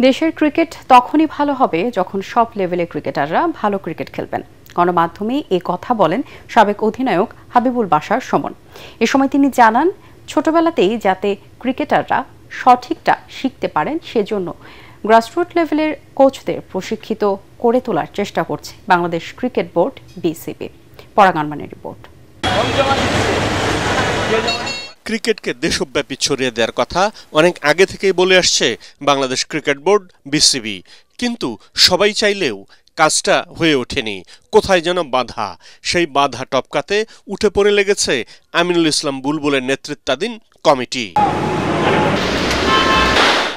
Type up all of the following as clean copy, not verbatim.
দেশের ক্রিকেট তখনই ভালো হবে যখন সব লেভেলের ক্রিকেটাররা ভালো ক্রিকেট খেলবেন। গণমাধ্যমে এ কথা বলেন সাবেক অধিনায়ক হাবিবুল বাশার সুমন। এ সময় তিনি জানান, ছোটবেলাতেই যাতে ক্রিকেটাররা সঠিকটা শিখতে পারেন সেজন্য গ্রাসরুট লেভেলের কোচদের প্রশিক্ষিত করে তোলার চেষ্টা করছে বাংলাদেশ ক্রিকেট বোর্ড বিসিবি। পরাগ মানের রিপোর্ট। ক্রিকেটকে দেশব্যাপী ছড়িয়ে দেওয়ার কথা অনেক আগে থেকেই বলে আসছে বাংলাদেশ ক্রিকেট বোর্ড বিসিবি, কিন্তু সবাই চাইলেও কাজটা হয়ে ওঠেনি। কোথায় যেন বাধা, সেই বাধা টপকাতে উঠে পড়ে লেগেছে আমিনুল ইসলাম বুলবুলের নেতৃত্বাধীন কমিটি।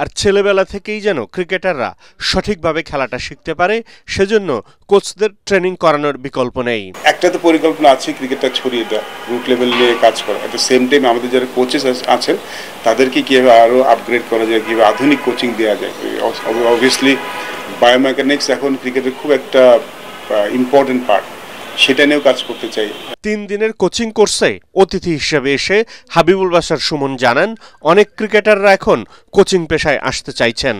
আর ছেলেবেলা থেকেই যেন ক্রিকেটাররা সঠিকভাবে খেলাটা শিখতে পারে, সেজন্য কোচদের ট্রেনিং করানোর বিকল্প নেই। একটা তো পরিকল্পনা আছে ক্রিকেটটা ছড়িয়ে দেওয়া, রুট লেভেল নিয়ে কাজ করা। এট দ্য সেম টাইম আমাদের যারা কোচেস আছেন তাদেরকে কীভাবে আরও আপগ্রেড করা যায়, কীভাবে আধুনিক কোচিং দেওয়া যায়। অবভিয়াসলি বায়োমেকানিক্স এখন ক্রিকেটের খুব একটা ইম্পর্টেন্ট পার্ট, সেটা নিয়েও কাজ করতে চাই। 3 দিনের কোচিং কোর্সে অতিথি হিসেবে এসে হাবিবুল বাশার সুমন জানান, অনেক ক্রিকেটাররা এখন কোচিং পেশায় আসতে চাইছেন।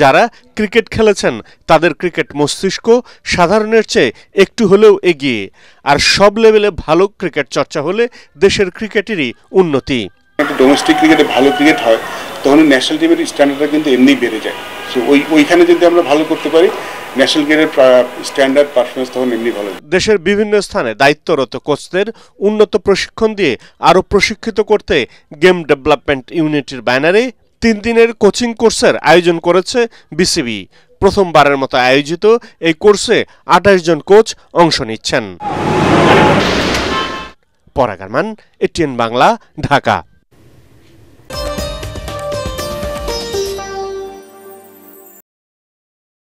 যারা ক্রিকেট খেলেছেন তাদের ক্রিকেট মস্তিষ্ক সাধারণের চেয়ে একটু হলেও এগিয়ে, আর সব লেভেলে ভালো ক্রিকেট চর্চা হলে দেশের ক্রিকেটেরই উন্নতি। একটা ডোমেস্টিক ক্রিকেটে ভালো ক্রিকেট হয় তখন ন্যাশনাল টিমের স্ট্যান্ডার্ডটা কিন্তু এমনি বেড়ে যায়। সো ওইখানে যদি আমরা ভালো করতে পারি, ন্যাশনাল ক্রিকেটের স্ট্যান্ডার্ড পারফরমেন্স তখন এমনি ভালো। দেশের বিভিন্ন স্থানে দায়িত্বরত কোচদের উন্নত প্রশিক্ষণ দিয়ে আরও প্রশিক্ষিত করতে গেম ডেভেলপমেন্ট ইউনিটের ব্যানারে 3 দিনের কোচিং কোর্সের আয়োজন করেছে বিসিবি। প্রথমবারের মতো আয়োজিত এই কোর্সে 28 জন কোচ অংশ নিচ্ছেন। পরাগ, এটিএন বাংলা, ঢাকা।